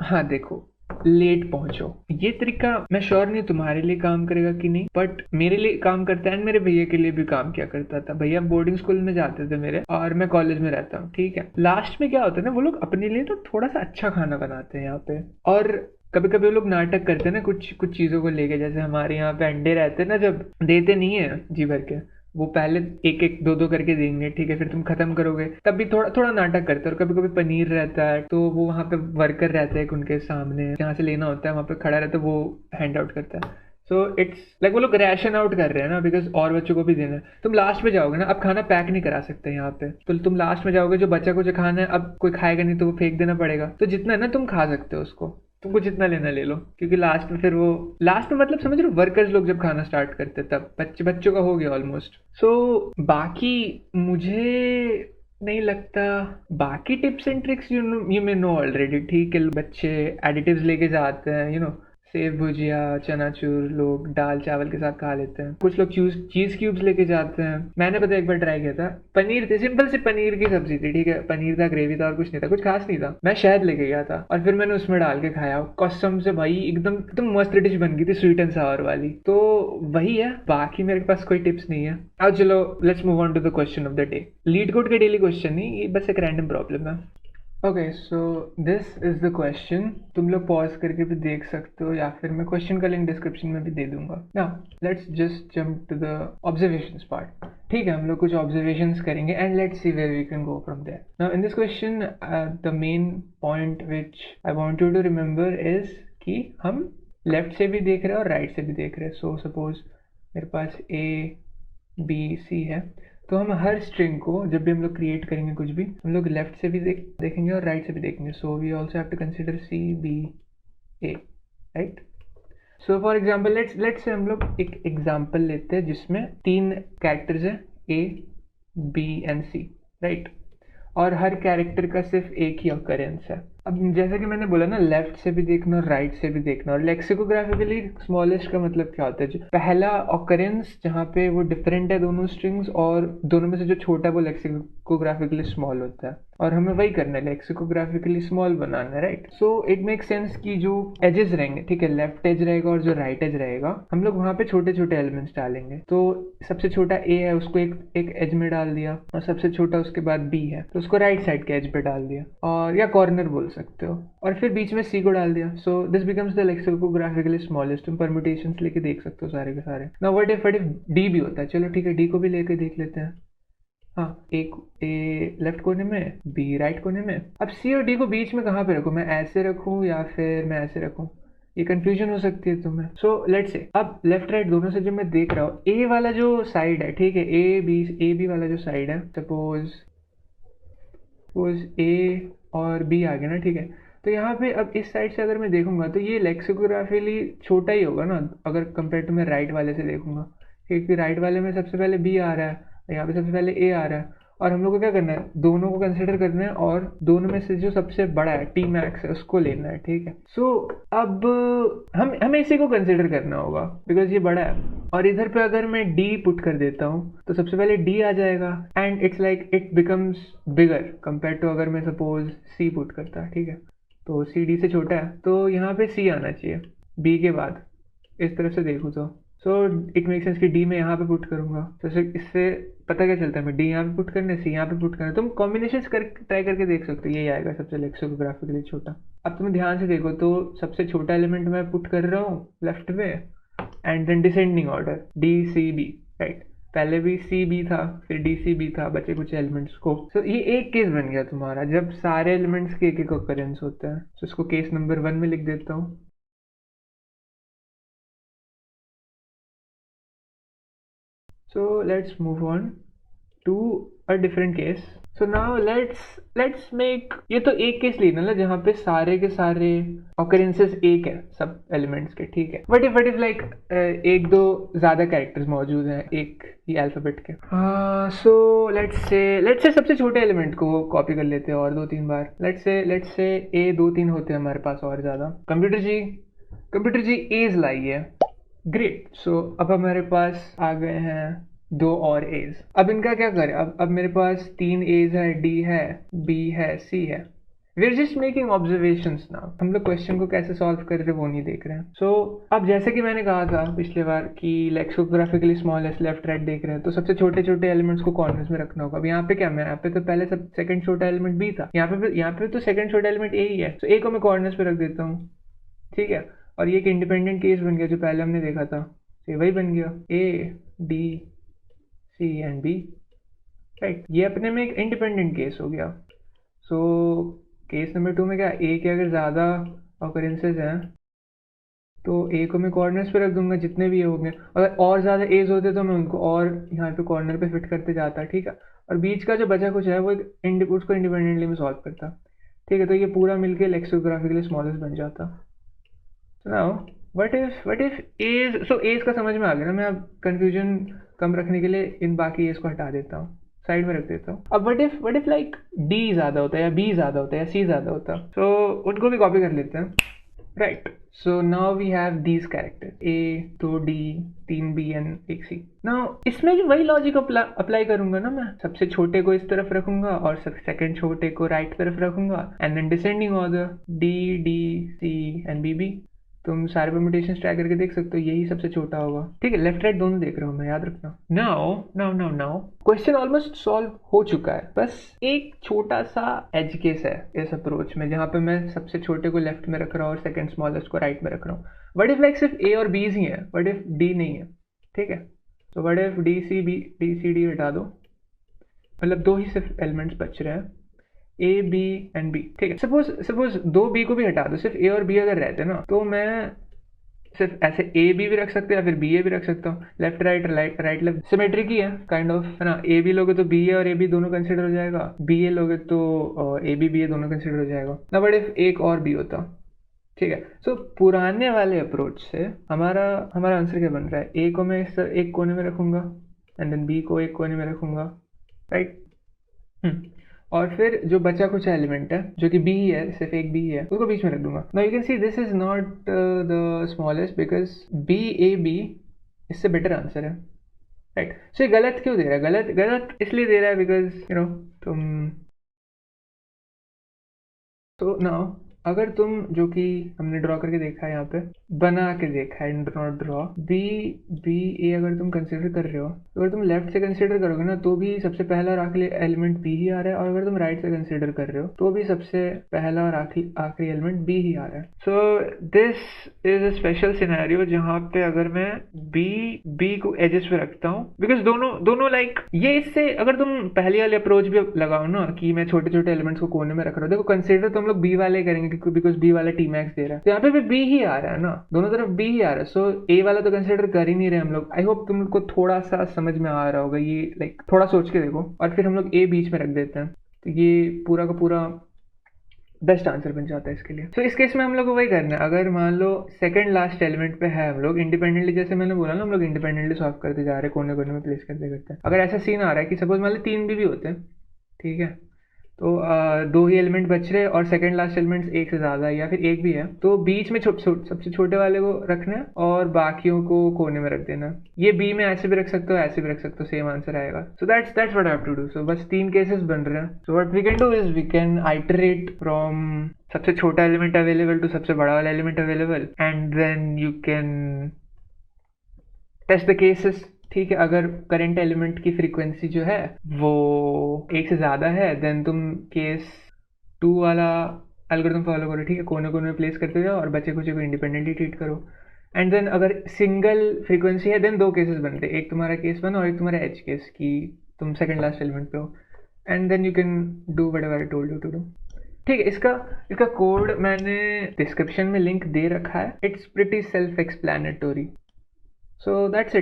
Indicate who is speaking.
Speaker 1: हाँ देखो, लेट पहुंचो, ये तरीका मैं श्योर नहीं तुम्हारे लिए काम करेगा कि नहीं, बट मेरे लिए काम करता है एंड मेरे भैया के लिए भी काम किया करता था। भैया बोर्डिंग स्कूल में जाते थे मेरे, और मैं कॉलेज में रहता हूँ, ठीक है। लास्ट में क्या होता है ना, वो लोग अपने लिए तो थोड़ा सा अच्छा खाना बनाते हैं यहाँ पे, और कभी कभी वो लोग नाटक करते हैं ना कुछ कुछ चीजों को लेके। जैसे हमारे यहाँ पे अंडे रहते हैं ना, जब देते नहीं है जी भर के, वो पहले एक एक दो दो करके देंगे, ठीक है, फिर तुम खत्म करोगे, तब भी थोड़ा थोड़ा नाटक करते हैं। और कभी कभी पनीर रहता है, तो वो वहाँ पे वर्कर रहता है उनके सामने, जहाँ से लेना होता है वहाँ पे खड़ा रहता है, वो हैंड आउट करता है। सो इट्स लाइक वो लोग रैशन आउट कर रहे हैं ना, बिकॉज और बच्चों को भी देना है। तुम लास्ट में जाओगे ना, अब खाना पैक नहीं करा सकते यहाँ पे, तो तुम लास्ट में जाओगे, जो बच्चा को जो खाना है अब कोई खाएगा नहीं तो वो फेंक देना पड़ेगा। तो जितना है ना तुम खा सकते हो उसको, तुमको जितना लेना ले लो, क्योंकि लास्ट में फिर वो, लास्ट में मतलब समझ रहे हो, वर्कर्स लोग जब खाना स्टार्ट करते तब बच्चों का हो गया ऑलमोस्ट। सो बाकी मुझे नहीं लगता, बाकी tips and tricks you may know already, ठीक है। बच्चे एडिटिव्स लेके जाते हैं, सेव भुजिया चनाचूर लोग दाल चावल के साथ खा लेते हैं। कुछ लोग चीज क्यूब्स लेके जाते हैं। मैंने पता एक बार ट्राई किया था, पनीर थी, सिंपल से पनीर की सब्जी थी, ठीक है, पनीर था, ग्रेवी था, और कुछ नहीं था, कुछ खास नहीं था। मैं शहद लेके गया था और फिर मैंने उसमें डाल के खाया, कसम से भाई एकदम एकदम मस्त डिश बन गई थी, स्वीट एंड सावर वाली। तो वही है, बाकी मेरे पास कोई टिप्स नहीं है। अब चलो let's move on to the question of the day. LeetCode के डेली क्वेश्चन नहीं, ये बस एक रैंडम प्रॉब्लम है। Okay, so this is the question. तुम लोग पॉज करके भी देख सकते हो, या फिर मैं क्वेश्चन का लिंक डिस्क्रिप्शन में भी दे दूंगा ना। Let's just jump to the observations part. ठीक है, हम लोग कुछ ऑब्जर्वेशंस करेंगे and let's see where we can go from there. Now in this question the main point which I want you to remember is कि हम left से भी देख रहे हैं और राइट से भी देख रहे हैं। सो सपोज मेरे पास ए बी सी है, तो हम हर स्ट्रिंग को जब भी हम लोग क्रिएट करेंगे कुछ भी, हम लोग लेफ्ट से भी देखेंगे और राइट से भी देखेंगे। So we also have to consider C B A, right. So for example let's say हम लोग एक एग्जाम्पल लेते हैं जिसमें 3 कैरेक्टर्स है, A B and C, right, और हर कैरेक्टर का सिर्फ एक ही ऑकरेंस है। अब जैसा कि मैंने बोला ना, लेफ्ट से भी देखना और राइट से भी देखना। और लेक्सिकोग्राफिकली स्मॉलेस्ट का मतलब क्या होता है, जो पहला ऑकरेंस जहाँ पे वो डिफरेंट है दोनों स्ट्रिंग्स, और दोनों में से जो छोटा है वो लेक्सिकोग्राफिकली स्मॉल होता है, और हमें वही करना है, लेक्सिकोग्राफिकली स्मॉल बनाना है, right. So it make sense कि जो एजेस रहेंगे, ठीक है, लेफ्ट एज रहेगा और जो राइट एज रहेगा, हम लोग वहाँ पे छोटे छोटे एलिमेंट्स डालेंगे। तो सबसे छोटा ए है, उसको एक एज में डाल दिया, और सबसे छोटा उसके बाद बी है तो उसको राइट साइड के एज पे डाल दिया, और या कॉर्नर बोल सकते हो, और फिर बीच में सी को डाल दिया। So this becomes the lexicographically smallest. तुम परम्यूटेशंस लेके देख सकते हो सारे के सारे। नाउ व्हाट इफ डी भी होता है, चलो ठीक है, डी को भी लेके देख लेते हैं। हाँ, एक ए लेफ्ट कोने में, बी राइट कोने में। अब सी और डी को बीच में कहाँ पे रखूँ, मैं ऐसे रखूँ या फिर मैं ऐसे रखूँ, ये कंफ्यूजन हो सकती है तुम्हें। सो लेट्स से अब लेफ्ट राइट दोनों से जो मैं देख रहा हूँ, ए वाला जो साइड है, ठीक है, ए बी वाला जो साइड है, सपोज ए और बी आ गया ना, ठीक है। तो यहाँ पे अब इस साइड से अगर मैं देखूंगा तो ये लेक्सिकोग्राफिकली छोटा ही होगा ना, अगर कंपेयर टू मैं राइट वाले से देखूंगा, क्योंकि राइट वाले में सबसे पहले बी आ रहा है, यहाँ पे सबसे पहले ए आ रहा है, और हम लोग को क्या करना है, दोनों को कंसिडर करना है, और दोनों में से जो सबसे बड़ा है, टी मैक्स है, उसको लेना है, ठीक है। सो अब हमें इसी को कंसिडर करना होगा बिकॉज ये बड़ा है। और इधर पे अगर मैं डी पुट कर देता हूँ तो सबसे पहले डी आ जाएगा, and it's like it becomes bigger compare to अगर मैं सपोज सी पुट करता, ठीक है। तो सी डी से छोटा है, तो यहाँ पे सी आना चाहिए बी के बाद, इस तरफ से देखूँ तो। सो इट मेक सेंस कि डी में यहाँ पे पुट करूंगा, तो इससे पता क्या चलता है, मैं डी यहाँ पे पुट करना, सी यहाँ पे पुट करना। तुम कॉम्बिनेशन ट्राई करके देख सकते हो, यही आएगा सबसे लेक्सिकोग्राफिकली छोटा। अब तुम ध्यान से देखो तो सबसे छोटा एलिमेंट मैं पुट कर रहा हूँ लेफ्ट में, and then descending order D C B, right. पहले भी सी बी था, फिर डी सी बी था, बचे कुछ एलिमेंट्स को। तो ये एक केस बन गया तुम्हारा, जब सारे एलिमेंट्स के एक एक ऑकरेंस होता है। तो इसको केस नंबर 1 में लिख देता हूँ। So let's move on to a different case. So now let's make, ये तो एक केस लेना ना जहाँ पे सारे के सारे occurrences एक है सब एलिमेंट्स के, ठीक है। what if like एक दो ज्यादा कैरेक्टर्स मौजूद हैं एक ही अल्फाबेट के। सो लेट्स से सबसे छोटे एलिमेंट को कॉपी कर लेते हैं और 2-3 बार। लेट्स से ए 2-3 होते हैं हमारे पास और ज्यादा। कंप्यूटर जी एज लाइए। ग्रेट। सो अब हमारे पास आ गए हैं 2 और एज। अब इनका क्या करें, अब मेरे पास 3 एज है, डी है, बी है, सी है। We are just making observations now. हम लोग क्वेश्चन को कैसे सॉल्व कर रहे हैं वो नहीं देख रहे हैं। सो अब जैसे कि मैंने कहा था पिछले बार कि लेक्सिकोग्राफिकली स्मॉलेस्ट लेफ्ट राइट देख रहे हैं, तो सबसे छोटे छोटे एलिमेंट्स को कॉर्नर्स में रखना होगा। अब यहाँ पे क्या, मैं यहाँ पे तो पहले सब सेकंड छोटा एलिमेंट बी था, यहाँ पे तो सेकंड छोटा एलिमेंट ए ही है, तो ए को मैं कॉर्नर्स पे रख देता हूँ, ठीक है। और ये एक इंडिपेंडेंट केस बन गया जो पहले हमने देखा था, ये वही बन गया, A D C and B, right. ये अपने में एक इंडिपेंडेंट केस हो गया। सो केस नंबर 2 में क्या, ए के अगर ज़्यादा ऑकरेंसेज हैं तो ए को मैं कॉर्नर्स पे रख दूंगा जितने भी ये होंगे, अगर और ज़्यादा एज होते तो मैं उनको और यहाँ पे कॉर्नर पे फिट करते जाता, ठीक है। और बीच का जो बचा कुछ है वो उसको इंडिपेंडेंटली मैं सॉल्व करता, ठीक है। तो ये पूरा मिलके लेक्सिकोग्राफिकली स्मॉलेस्ट बन जाता। Now what if A's, so A's का समझ में आ गया ना। मैं अब कंफ्यूजन कम रखने के लिए इन बाकी एज को हटा देता हूँ, साइड में रख देता हूँ। अब व्हाट इफ लाइक डी ज़्यादा होता है या बी ज़्यादा होता है या सी ज़्यादा होता है, तो उनको भी कॉपी कर लेते हैं, right. So now we have these character, A 2 D 3 B and 1 C. Now इसमें भी वही लॉजिक अप्लाई करूंगा ना, मैं सबसे छोटे को इस तरफ रखूंगा और सेकंड छोटे को राइट तरफ रखूंगा, and then descending order D D C and B B. तुम सारे परम्यूटेशन ट्राई करके देख सकते हो, यही सबसे छोटा होगा, ठीक है। लेफ्ट राइट दोनों देख रहा हूँ मैं, याद रखना। नाउ क्वेश्चन ऑलमोस्ट सॉल्व हो चुका है, बस एक छोटा सा एज केस है इस अप्रोच में, जहाँ पे मैं सबसे छोटे को लेफ्ट में रख रहा हूँ और सेकंड स्मॉलेस्ट को राइट में रख रहा हूँ। व्हाट इफ लाइक सिर्फ ए और बी ही है, व्हाट इफ डी नहीं है, ठीक है। तो what if D C D हटा दो, मतलब दो ही सिर्फ एलिमेंट्स बच रहे हैं, ए बी एंड बी, ठीक है। सपोज दो बी को भी हटा दो, सिर्फ ए और बी अगर रहते ना, तो मैं सिर्फ ऐसे ए बी भी रख सकते हैं या फिर बी ए भी रख सकता हूँ। लेफ्ट राइट लेफ्ट सिमेट्रिक ही है काइंड ऑफ, है ना। ए बी लोगे तो बी ए और ए बी दोनों कंसिडर हो जाएगा, बी ए लोगे तो ए बी ए दोनों कंसिडर हो जाएगा ना। बट इफ एक और बी होता, ठीक है। सो पुराने वाले अप्रोच से हमारा आंसर क्या बन रहा है, ए को मैं एक कोने में रखूंगा एंड देन बी को एक कोने में रखूंगा, राइट। और फिर जो बचा कुछ एलिमेंट है जो कि बी ही है, सिर्फ एक बी है, उसको बीच में रख दूंगा। Now you can see this is not the smallest because B A B इससे बेटर आंसर है, राइट। सो ये गलत क्यों दे रहा है, गलत इसलिए दे रहा है बिकॉज यू नो तुम, तो नाउ अगर तुम, जो कि हमने ड्रॉ करके देखा है, यहाँ पे बना के देखा है, नॉट ड्रॉ, बी बी ए अगर तुम कंसिडर कर रहे हो, तो अगर तुम लेफ्ट से कंसिडर करोगे ना तो भी सबसे पहला और आखिरी एलिमेंट बी ही आ रहा है, और अगर तुम राइट से कंसिडर कर रहे हो तो भी सबसे पहला और आखिरी एलिमेंट बी ही आ रहा है। सो this is a special scenario जहाँ पे अगर मैं बी को एजेस पे रखता हूँ, बिकॉज दोनों लाइक ये, इससे अगर तुम पहली वाली अप्रोच भी लगाओ ना कि मैं छोटे छोटे एलिमेंट्स को कोने में रख रहा हूँ, देखो कंसिडर तो हम लोग बी वाले करेंगे बिकॉज बी वाला टी मैक्स दे रहा है, तो यहाँ पे भी बी ही आ रहा है ना, दोनों तरफ बी ही आ रहा है। सो ए वाला तो कंसिडर कर ही नहीं रहे हम लोग। आई होप तुम लोग को थोड़ा सा समझ में आ रहा होगा ये, लाइक थोड़ा सोच के देखो, और फिर हम लोग ए बीच में रख देते हैं, तो ये पूरा का पूरा बेस्ट आंसर बन जाता है इसके लिए। तो इस केस में हम लोग को वही करना है, अगर मान लो सेकंड लास्ट एलिमेंट पे है हम लोग इंडिपेंडेंटली, जैसे मैंने बोला ना हम लोग इंडिपेंडेंटली सॉल्व करते जा रहे हैं, कोने कोने में प्लेस करते करते। अगर ऐसा सीन आ रहा है कि सपोज मान लो 3 भी होते हैं, ठीक है, तो दो ही एलिमेंट बच रहे और सेकंड लास्ट एलिमेंट एक से ज़्यादा है या फिर एक भी है, तो बीच में सबसे छोटे वाले को रखना है और बाकियों को कोने में रख देना। ये बी में ऐसे भी रख सकते हो, ऐसे भी रख सकते हो, सेम आंसर आएगा। So that's what I have to do. So बस 3 केसेस बन रहे हैं। So what we can do is we can iterate from सबसे छोटा एलिमेंट अवेलेबल टू सबसे बड़ा वाला element available, and then you can test the cases, ठीक है। अगर करंट एलिमेंट की फ्रीक्वेंसी जो है वो एक से ज़्यादा है, देन तुम केस 2 वाला एल्गोरिथम फॉलो करो, ठीक है, कोने कोने में प्लेस करते जाओ और बचे कुछ को इंडिपेंडेंटली ट्रीट करो। एंड देन अगर सिंगल फ्रीक्वेंसी है देन 2 केसेस बनते, एक तुम्हारा केस बना और एक तुम्हारा एज केस कि तुम सेकंड लास्ट एलिमेंट पे हो, and then you can do whatever I told you to do, ठीक है। इसका कोड मैंने डिस्क्रिप्शन में लिंक दे रखा है, it's pretty self explanatory. So that's it.